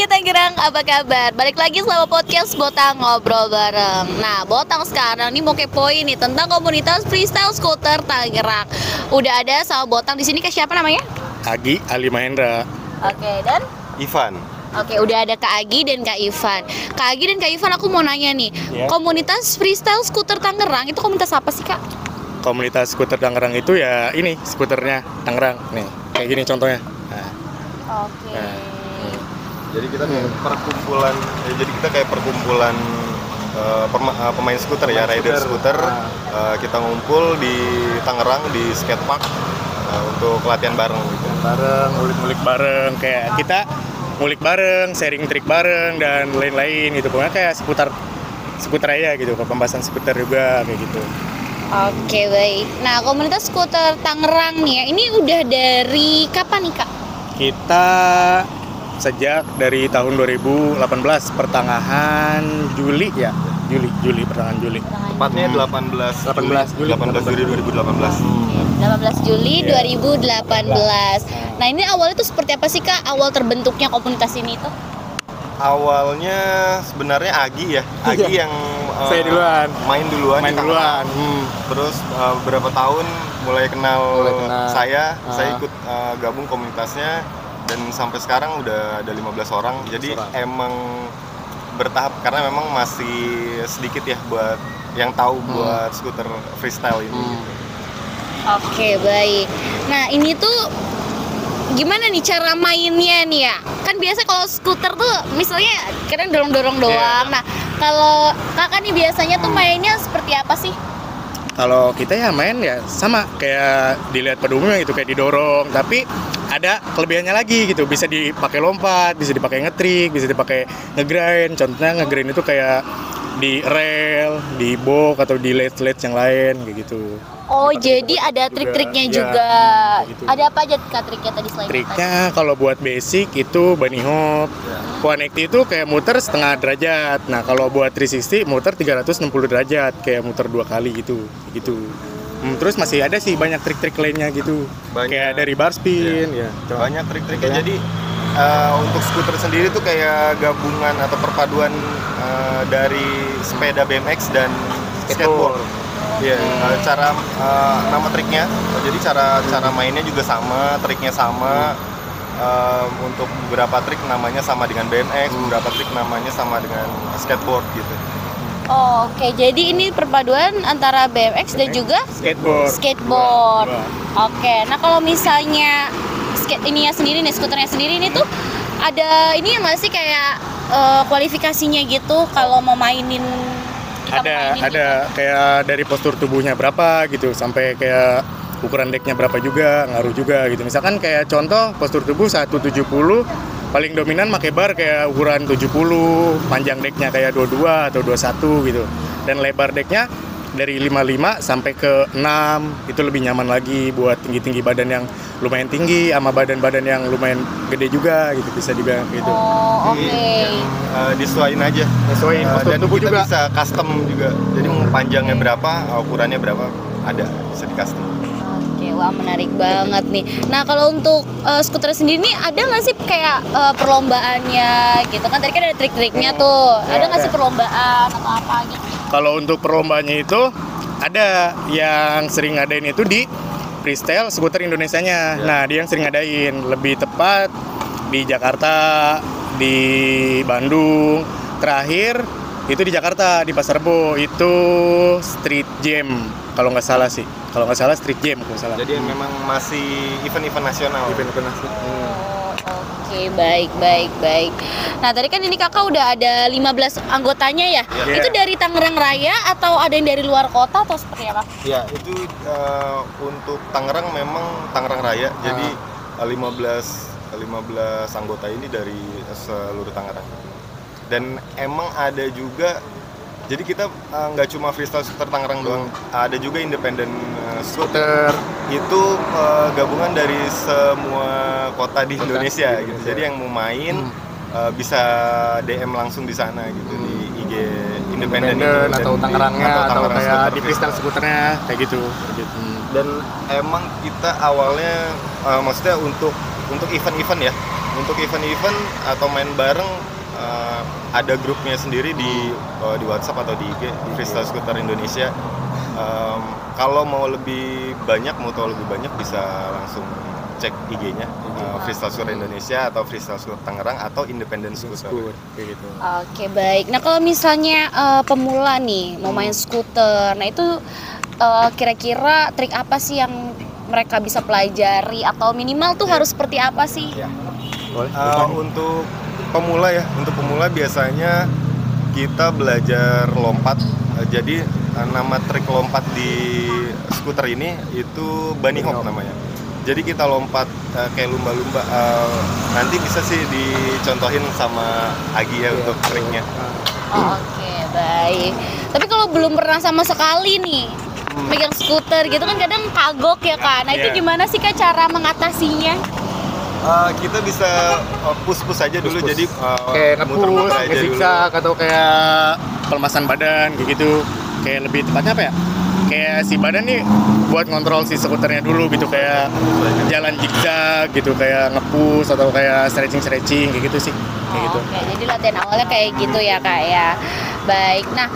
pagi Tangerang, apa kabar? Balik lagi sama podcast Botang Ngobrol Bareng. Nah, Botang sekarang nih mau kepoin nih tentang komunitas freestyle skuter Tangerang. Udah ada sama Botang di sini, ke siapa namanya? Agi Ali Mahendra. Oke, dan Ivan. Oke, udah ada Kak Agi dan Kak Ivan. Kak Agi dan Kak Ivan, aku mau nanya nih, Ya. komunitas freestyle skuter Tangerang itu komunitas apa sih, Kak? Komunitas skuter Tangerang itu ya ini skuternya Tangerang nih. Kayak gini contohnya. Nah, Oke. Jadi kita perkumpulan, jadi kita kayak perkumpulan pemain skuter ya, rider skuter. Kita ngumpul di Tangerang di skatepark untuk latihan bareng gitu. bareng, ngulik-ngulik bareng, kayak kita ngulik bareng, sharing trik bareng dan lain-lain gitu. Pokoknya kayak seputar skuter aja gitu, pembahasan skuter juga kayak gitu. Oke, baik. Nah, komunitas skuter Tangerang nih ya, ini udah dari kapan nih, Kak? Kita sejak dari tahun 2018 pertengahan Juli ya. Juli pertengahan Juli. Tepatnya 18 Juli 2018. 18 Juli Iya. 2018. Nah, ini awalnya tuh seperti apa sih, Kak? Awal terbentuknya komunitas ini tuh? Awalnya sebenarnya Agi ya, Agi yang Saya duluan. main duluan. Main di Tangerang. duluan. Terus beberapa tahun mulai kenal saya Ah. ikut gabung komunitasnya dan sampai sekarang udah ada 15 orang. Jadi emang bertahap karena memang masih sedikit ya buat yang tahu buat skuter freestyle ini. Gitu. Oke, baik. Nah, ini tuh gimana nih cara mainnya nih ya? Kan biasa kalau skuter tuh misalnya kadang dorong-dorong doang. Nah, kalau Kakak nih biasanya tuh mainnya seperti apa sih? Kalau kita ya main ya sama kayak dilihat pada umumnya gitu, kayak didorong, tapi ada kelebihannya lagi gitu, bisa dipakai lompat, bisa dipakai ngetrik, bisa dipakai ngegrind. Contohnya ngegrind itu kayak di rail, di box atau di led yang lain kayak gitu. Oh, Dapat jadi juga. ada trik-triknya Iya, juga. gitu. Ada apa aja Kak triknya tadi selain itu? Triknya kalau buat basic itu bunny hop. 180 itu kayak muter setengah derajat. Nah, kalau buat 360 muter 360 derajat, kayak muter 2 kali gitu. Terus masih ada sih banyak trik-trik lainnya gitu. Banyak. Kayak dari bar spin ya. Banyak trik-triknya. Ya. Jadi untuk skuter sendiri tuh kayak gabungan atau perpaduan dari sepeda BMX dan skateboard. Iya, cara nama triknya. Jadi cara mainnya juga sama, triknya sama. Untuk beberapa trik namanya sama dengan BMX, beberapa trik namanya sama dengan skateboard gitu. Oh, oke. Jadi ini perpaduan antara BMX dan juga skateboard. Oke. Nah, kalau misalnya ininya sendiri nih, skuternya sendiri ini tuh ada ini ya masih kayak kualifikasinya gitu kalau mau mainin Ada kayak dari postur tubuhnya berapa gitu sampai kayak ukuran decknya berapa juga ngaruh juga gitu. Misalkan kayak contoh postur tubuh 170 paling dominan pakai bar kayak ukuran 70, panjang decknya kayak 22 atau 21 gitu. Dan lebar decknya dari 55 sampai ke 6 itu lebih nyaman lagi buat tinggi-tinggi badan yang lumayan tinggi sama badan-badan yang lumayan gede juga gitu, bisa dibilang gitu. Oh, oke. Jadi disesuaiin aja. Sesuaiin postur Dan tubuh kita juga. bisa custom juga. Jadi mau panjangnya berapa, ukurannya berapa, ada bisa di custom. Oke, wah menarik banget nih. Nah, kalau untuk skuter sendiri nih ada nggak sih kayak perlombaannya gitu kan? Tadi kan ada trik-triknya tuh. Ada nggak sih perlombaan atau apa gitu? Kalau untuk perlombaannya itu ada yang sering ngadain itu di freestyle skuter Indonesianya. Nah, dia yang sering ngadain, lebih tepat di Jakarta, di Bandung. Terakhir itu di Jakarta di Pasar Rebo itu Street Jam kalau nggak salah sih. Kalau nggak salah Street Jam kalau nggak salah. Jadi memang masih event-event nasional. Oke, baik. Nah, tadi kan ini Kakak udah ada 15 anggotanya ya? Iya. Itu dari Tangerang Raya atau ada yang dari luar kota atau seperti apa? Ya, itu untuk Tangerang memang Tangerang Raya. Jadi 15 anggota ini dari seluruh Tangerang. Dan emang ada juga, jadi kita nggak cuma freestyle skuter Tangerang doang, ada juga independen skuter. Itu gabungan dari semua kota di Indonesia gitu. Jadi yang mau main bisa DM langsung di sana gitu, di IG independen atau Tangerangnya atau kayak Skuter di freestyle skuternya kayak gitu. Dan emang kita awalnya maksudnya untuk event-event ya, Untuk event-event atau main bareng ada grupnya sendiri di WhatsApp atau di IG, di Freestyle Scooter Indonesia. Kalau mau lebih banyak, mau tahu lebih banyak bisa langsung cek IG-nya Freestyle Scooter Indonesia atau Freestyle Scooter Tangerang atau Independent Scooter kayak gitu. Oke, baik. Nah, kalau misalnya pemula nih mau main skuter, nah itu kira-kira trik apa sih yang mereka bisa pelajari atau minimal tuh harus seperti apa sih? Ya. Untuk pemula biasanya kita belajar lompat. Jadi nama trik lompat di skuter ini itu bunny hop namanya. Jadi kita lompat kayak lumba-lumba. Nanti bisa sih dicontohin sama Agi ya untuk triknya. Oke, baik. Tapi kalau belum pernah sama sekali nih megang skuter gitu kan kadang kagok ya Kak. Nah itu gimana sih Kak cara mengatasinya? Kita bisa push aja dulu. Jadi kayak nge-push, nge-zigzag atau kayak pelemasan badan kayak gitu. Kayak lebih tepatnya apa ya? Kayak si badan nih buat ngontrol si skuternya dulu gitu, kayak jalan zigzag gitu, kayak nge-push atau kayak stretching kayak gitu sih. Kayak gitu. Oke, jadi latihan awalnya kayak gitu ya Kak ya. Baik, nah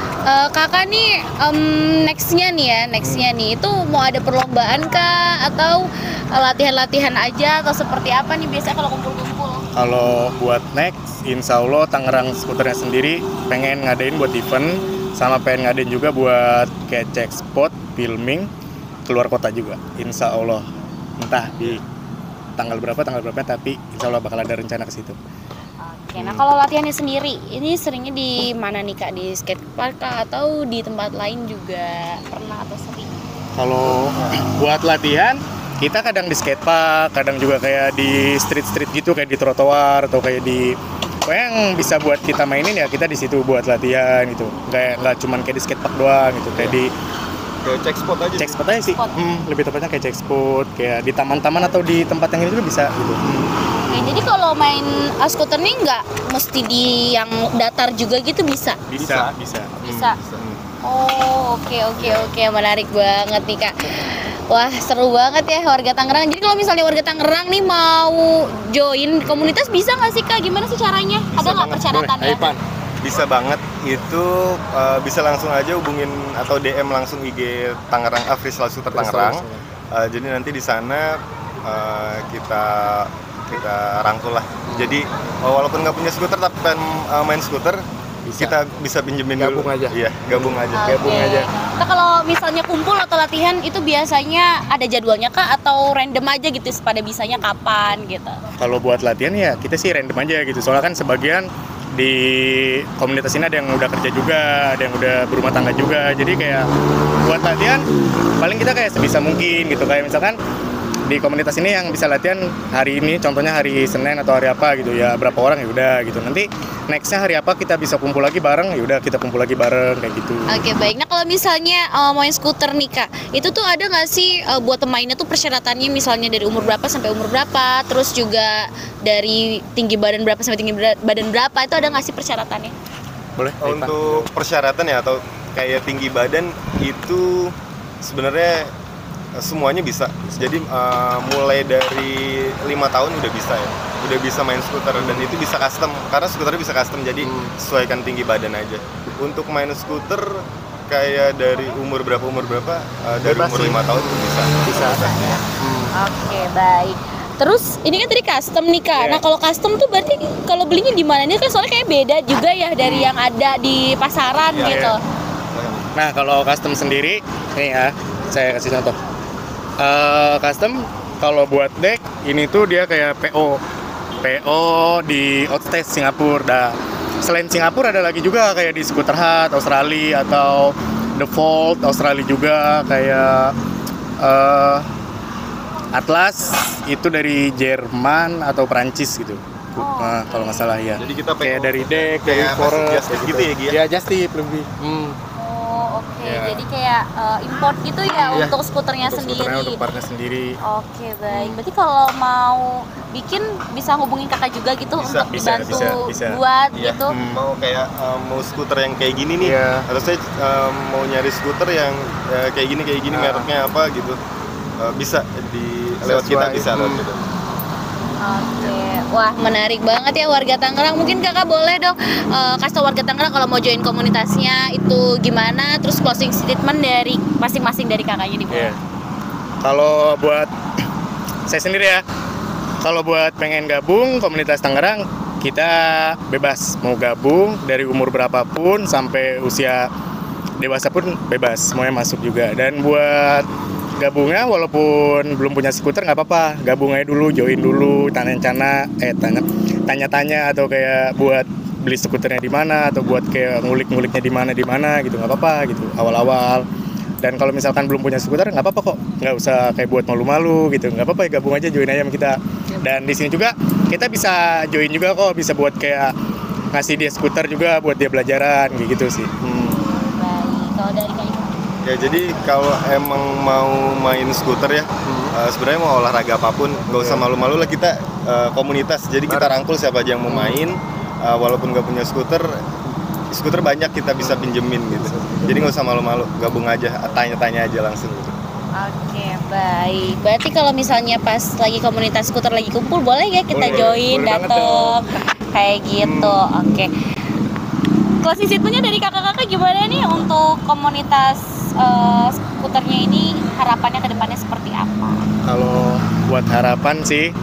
kakak nih nextnya nih itu mau ada perlombaan kah atau latihan-latihan aja atau seperti apa nih biasanya kalau kumpul-kumpul? Kalau buat next, insya Allah Tangerang Skuternya sendiri pengen ngadain buat event, sama pengen ngadain juga buat kayak cek spot, filming, keluar kota juga, insya Allah. Entah di tanggal berapa tapi insya Allah bakal ada rencana ke situ. Oke, nah kalau latihannya sendiri, ini seringnya di mana nih Kak? Di skatepark kah atau di tempat lain juga pernah atau sering? Kalau buat latihan, kita kadang di skatepark, kadang juga kayak di street gitu, kayak di trotoar atau kayak di yang bisa buat kita mainin ya kita di situ buat latihan gitu. Nggak cuman kayak di skatepark doang gitu, kayak di check spot aja. Check spot aja sih. Lebih tepatnya kayak check spot, kayak di taman-taman atau di tempat yang ini juga bisa gitu. Oke, jadi kalau main skuter nih nggak mesti di yang datar juga gitu bisa? Bisa. Oh, oke, menarik banget nih Kak. Wah, seru banget ya warga Tangerang. Jadi kalau misalnya warga Tangerang nih mau join komunitas bisa nggak sih Kak? Gimana sih caranya? Ada nggak persyaratannya? Bisa banget. Itu bisa langsung aja hubungin atau DM langsung IG Tangerang Freestyle Scooter Tangerang. Jadi nanti di sana kita rangkul lah. Jadi walaupun nggak punya skuter tapi pengen main skuter, kita bisa pinjemin gabung dulu. aja. Iya, gabung aja. Nah kalau misalnya kumpul atau latihan itu biasanya ada jadwalnya Kak atau random aja gitu pada bisanya kapan gitu? Kalau buat latihan ya kita sih random aja gitu. Soalnya kan sebagian di komunitas ini ada yang udah kerja juga, ada yang udah berumah tangga juga. Jadi kayak buat latihan paling kita kayak sebisa mungkin gitu. Kayak misalkan di komunitas ini yang bisa latihan hari ini, contohnya hari Senin atau hari apa gitu ya, berapa orang ya udah gitu. Nanti nextnya hari apa kita bisa kumpul lagi bareng, ya udah kita kumpul lagi bareng kayak gitu. Oke, baik. Nah kalau misalnya main skuter nih Kak, itu tuh ada nggak sih buat pemainnya tuh persyaratannya misalnya dari umur berapa sampai umur berapa, terus juga dari tinggi badan berapa sampai tinggi badan berapa, itu ada nggak sih persyaratannya? Boleh. Untuk persyaratan ya atau kayak tinggi badan itu sebenarnya semuanya bisa. Jadi mulai dari 5 tahun udah bisa ya. Udah bisa main skuter dan itu bisa custom. Karena skuternya bisa custom jadi sesuaikan tinggi badan aja. Untuk main skuter kayak dari umur berapa dari Bebas umur sih. 5 tahun itu bisa. Oke, baik. Terus ini kan tadi custom nih Kak. Yeah. Nah kalau custom tuh berarti kalau belinya di mana? Ini kan soalnya kayak beda juga ya dari yang ada di pasaran Yeah, gitu. Nah kalau custom sendiri, nih ya saya kasih contoh. Custom kalau buat deck ini tuh dia kayak PO di Outstage Singapura. Nah, selain Singapura ada lagi juga kayak di Scooter Hut Australia atau The Vault Australia juga, kayak Atlas itu dari Jerman atau Prancis gitu. Nah, kalau nggak salah ya. Jadi kita kayak PO, dari deck, dari kayak forest Just Tip gitu ya, Gi ya? Ya Just Tip lebih. Oh, oke. Ya. Jadi kayak import gitu ya Iya, untuk skuternya Untuk sendiri. skuternya, untuk partnya sendiri. Oke, baik. Berarti kalau mau bikin bisa hubungin kakak juga gitu Bisa, untuk bisa, dibantu bisa. buat Iya, gitu. mau kayak mau skuter yang kayak gini nih, Iya. atau saya mau nyari skuter yang kayak gini mereknya apa gitu, bisa lewat kita Sesuai. bisa lewat kita. Oke. Wah, menarik banget ya warga Tangerang. Mungkin kakak boleh dong kasih tau warga Tangerang kalau mau join komunitasnya itu gimana. Terus closing statement dari masing-masing dari kakaknya di bawah. Kalau buat saya sendiri ya, kalau buat pengen gabung komunitas Tangerang, kita bebas mau gabung dari umur berapapun sampai usia dewasa pun bebas, semuanya masuk juga. Dan buat gabungnya walaupun belum punya skuter nggak apa-apa, gabung aja dulu, join dulu, tanya-tanya atau kayak buat beli skuternya di mana atau buat kayak ngulik-nguliknya di mana gitu, nggak apa-apa gitu awal-awal. Dan kalau misalkan belum punya skuter nggak apa-apa kok, nggak usah kayak buat malu-malu gitu, nggak apa-apa ya, gabung aja, join aja sama kita. Dan di sini juga kita bisa join juga kok, bisa buat kayak ngasih dia skuter juga buat dia pelajaran kayak gitu sih. Baik, kalau dari kayak Ya jadi kalau emang mau main skuter ya, sebenarnya mau olahraga apapun, nggak usah malu-malu lah, kita komunitas. Jadi kita rangkul siapa aja yang mau main, walaupun nggak punya skuter banyak kita bisa pinjemin gitu. Jadi nggak usah malu-malu, gabung aja, tanya-tanya aja langsung gitu. Oke, baik. Berarti kalau misalnya pas lagi komunitas skuter lagi kumpul, boleh ya kita join, datang kayak gitu. Oke. Closing statement-nya dari kakak-kakak gimana nih untuk komunitas skuternya ini, harapannya ke depannya seperti apa? Kalau buat harapan sih,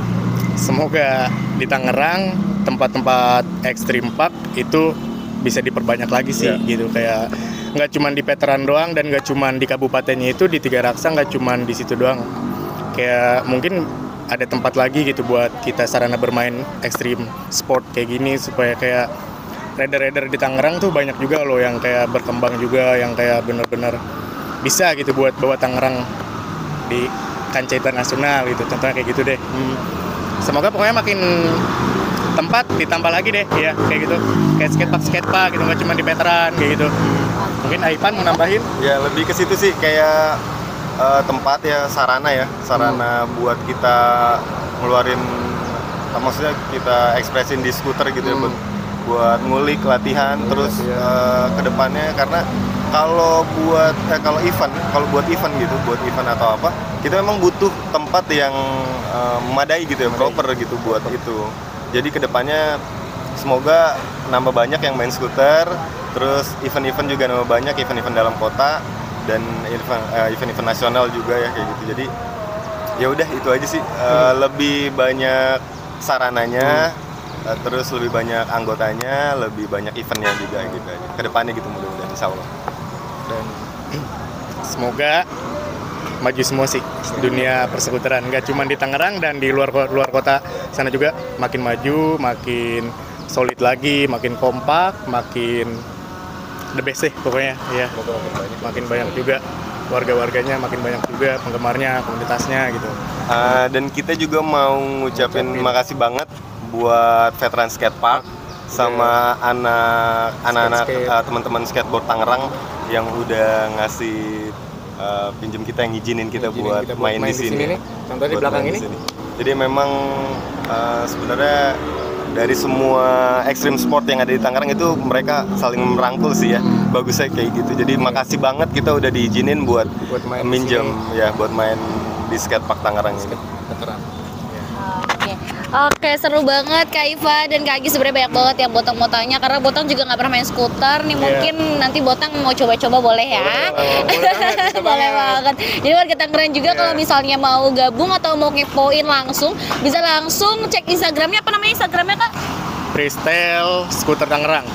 semoga di Tangerang tempat-tempat ekstrim park itu bisa diperbanyak lagi sih gitu. Kayak nggak cuma di Veteran doang dan nggak cuma di kabupatennya itu, di Tiga Raksa nggak cuma di situ doang. Kayak mungkin ada tempat lagi gitu buat kita sarana bermain ekstrim sport kayak gini, supaya kayak rider-rider di Tangerang tuh banyak juga loh yang kayak berkembang juga, yang kayak bener-bener bisa gitu buat bawa Tangerang di kancah internasional gitu, contohnya kayak gitu deh. Semoga pokoknya makin tempat ditambah lagi deh ya, kayak gitu, kayak skatepark gitu, nggak cuma di Veteran kayak gitu. Mungkin Aipan mau nambahin? Ya lebih ke situ sih, kayak tempat ya, sarana buat kita ngeluarin, maksudnya kita ekspresin di skuter gitu ya, buat ngulik latihan terus kedepannya. Karena kalau buat event gitu, buat event atau apa, kita memang butuh tempat yang memadai gitu ya, proper gitu buat itu. Jadi kedepannya semoga nambah banyak yang main skuter, terus event-event juga nambah banyak, event-event dalam kota dan event-event nasional juga ya kayak gitu. Jadi ya udah itu aja sih, lebih banyak sarananya, terus lebih banyak anggotanya, lebih banyak eventnya juga gitu aja. Kedepannya gitu mudah-mudahan, insya Allah. Dan semoga maju semua sih dunia persekuteran, nggak cuma di Tangerang dan di luar kota sana juga, makin maju, makin solid lagi, makin kompak, makin the best sih pokoknya ya. Makin banyak juga warga-warganya, makin banyak juga penggemarnya, komunitasnya gitu. Dan kita juga mau ngucapin makasih banget buat Veteran Skatepark sama anak-anak teman-teman skateboard Tangerang yang udah ngasih pinjem kita, yang ngizinin kita buat main di sini. Contoh di belakang ini. Jadi memang sebenarnya dari semua ekstrim sport yang ada di Tangerang itu mereka saling merangkul sih ya. Bagusnya kayak gitu. Jadi makasih banget kita udah diizinin buat minjem ya, buat main di skatepark Tangerang ini. Oke, seru banget Kak Iva dan Kak Agi. Sebenarnya banyak banget yang Botong mau tanya, karena Botong juga nggak pernah main skuter nih. Mungkin nanti Botong mau coba-coba, boleh ya? Boleh banget. Jadi warga Tangerang juga kalau misalnya mau gabung atau mau ngepoin langsung, bisa langsung cek Instagramnya. Apa namanya Instagramnya Kak? Freestyle Skuter Tangerang.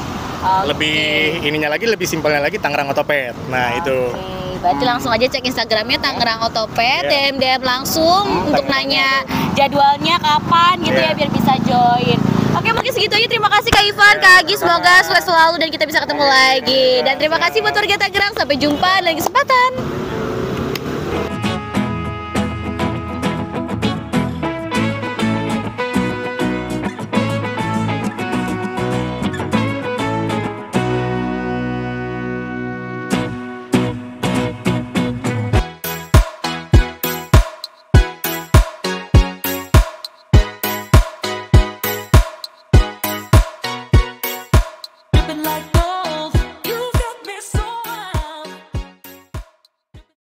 Lebih ininya lagi, lebih simpelnya lagi, Tangerang Otopet. Nah itu. Berarti langsung aja cek Instagramnya Tangerang Otopet, DM langsung untuk nanya jadwalnya kapan gitu ya, biar bisa join. Oke, mungkin segitu aja. Terima kasih Kak Ivan, Kak Agi, semoga sukses selalu dan kita bisa ketemu lagi. Dan terima kasih buat warga Tangerang, sampai jumpa dalam kesempatan.